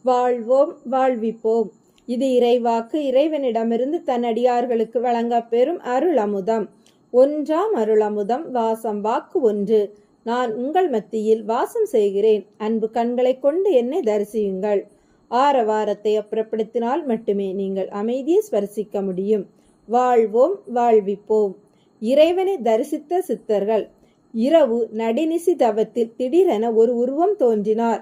வாழ்வோம் வாழ்விப்போம். இது இறைவாக்கு. இறைவனிடமிருந்து தன் அடியார்களுக்கு வழங்க பெறும் அருள் அமுதம். ஒன்றாம் அருளமுதம். வாசம் வாக்கு ஒன்று. நான் உங்கள் மத்தியில் வாசம் செய்கிறேன். அன்பு கண்களை கொண்டு என்னை தரிசியுங்கள். ஆரவாரத்தை அப்புறப்படுத்தினால் மட்டுமே நீங்கள் அமைதியை ஸ்பரிசிக்க முடியும். வாழ்வோம் வாழ்விப்போம். இறைவனை தரிசித்த சித்தர்கள். இரவு நடுநிசி தவத்தில் திடீரென ஒரு உருவம் தோன்றினார்.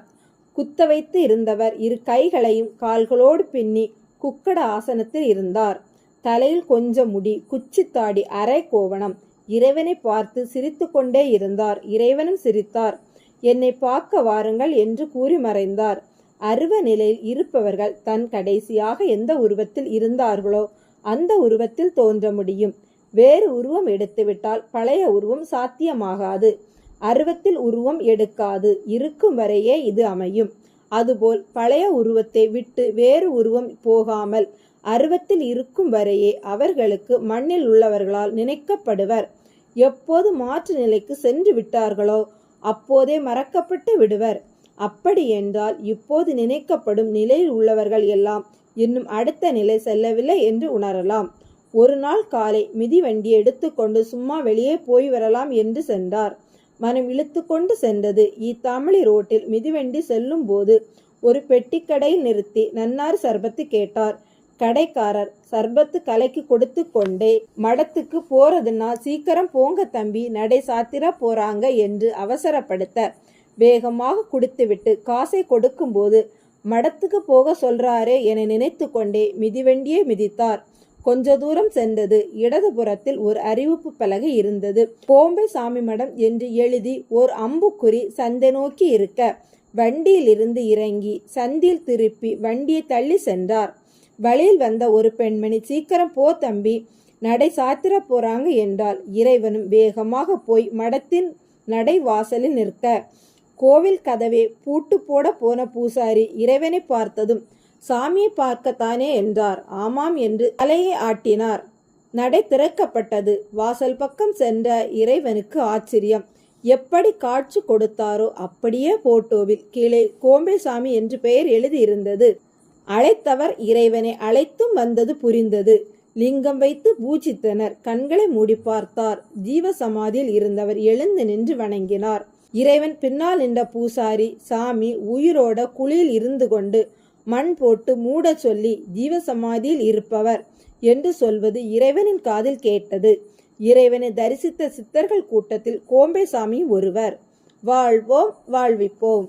குத்த வைத்து இருந்தவர் இரு கைகளையும் கால்களோடு பின்னி குக்கட ஆசனத்தில் இருந்தார். தலையில் கொஞ்சம் முடி, குச்சித்தாடி, அரை கோவணம். இறைவனை பார்த்து சிரித்து கொண்டே இருந்தார். இறைவனும் சிரித்தார். என்னை பார்க்க வாருங்கள் என்று கூறி மறைந்தார். அருவ நிலையில் இருப்பவர்கள் தன் கடைசியாக எந்த உருவத்தில் இருந்தார்களோ அந்த உருவத்தில் தோன்ற முடியும். வேறு உருவம் எடுத்துவிட்டால் பழைய உருவம் சாத்தியமாகாது. அருவத்தில் உருவம் எடுக்காது. இருக்கும் வரையே இது அமையும். அதுபோல் பழைய உருவத்தை விட்டு வேறு உருவம் போகாமல் அருவத்தில் இருக்கும் வரையே அவர்களுக்கு மண்ணில் உள்ளவர்களால் நினைக்கப்படுவர். எப்போது மாற்று நிலைக்கு சென்று விட்டார்களோ அப்போதே மறக்கப்பட்டு விடுவர். அப்படி என்றால் இப்போது நினைக்கப்படும் நிலையில் உள்ளவர்கள் எல்லாம் இன்னும் அடுத்த நிலை செல்லவில்லை என்று உணரலாம். ஒரு நாள் காலை மிதிவண்டியை எடுத்துக்கொண்டு சும்மா வெளியே போய் வரலாம் என்று சென்றார். மனம் இழுத்து கொண்டு சென்றது. ஈத்தாமலி ரோட்டில் மிதிவண்டி செல்லும் போது ஒரு பெட்டிக்கடையில் நிறுத்தி நன்னார் சர்பத்து கேட்டார். கடைக்காரர் சர்பத்து கலைக்கு கொடுத்து கொண்டே, மடத்துக்கு போறதுன்னா சீக்கிரம் போங்க தம்பி, நடை சாத்திர போறாங்க என்று அவசரப்படுத்த, வேகமாக குடித்துவிட்டு காசை கொடுக்கும் போது மடத்துக்கு போக சொல்றாரே என நினைத்து கொண்டே மிதிவண்டியை மிதித்தார். கொஞ்ச தூரம் சென்றது. இடதுபுறத்தில் ஒரு அறிவிப்பு பலகை இருந்தது. கோம்பை சாமி மடம் என்று எழுதி ஓர் அம்புக்குறி சந்தை நோக்கி இருக்க, வண்டியில் இருந்து இறங்கி சந்தியில் திருப்பி வண்டியை தள்ளி சென்றார். வழியில் வந்த ஒரு பெண்மணி, சீக்கிரம் போ தம்பி, நடை சாத்திர போறாங்க என்றால். இறைவனும் வேகமாக போய் மடத்தின் நடை வாசலில் நிற்க, கோவில் கதவை பூட்டு போட போன பூசாரி இறைவனை பார்த்ததும், சாமியை பார்க்கத்தானே என்றார். ஆமாம் என்று தலையை ஆட்டினார். நடை திறக்கப்பட்டது. வாசல் பக்கம் சென்ற இறைவனுக்கு ஆச்சரியம். எப்படி காட்சி கொடுத்தாரோ அப்படியே போட்டோவில் கீழே கோம்பை சாமி என்று பெயர் எழுதியிருந்தது. அழைத்தவர் இறைவனை அழைத்தும் வந்தது புரிந்தது. லிங்கம் வைத்து பூஜித்தனர். கண்களை மூடி பார்த்தார். ஜீவ சமாதியில் இருந்தவர் எழுந்து நின்று வணங்கினார். இறைவன் பின்னால் நின்ற பூசாரி, சாமி உயிரோட குழியில் இருந்து கொண்டு மண் போட்டு மூட சொல்லி ஜீவசமாதியில் இருப்பவர் என்று சொல்வது இறைவனின் காதில் கேட்டது. இறைவனை தரிசித்த சித்தர்கள் கூட்டத்தில் கோம்பை சாமி ஒருவர். வாழ்வோம் வாழ்விப்போம்.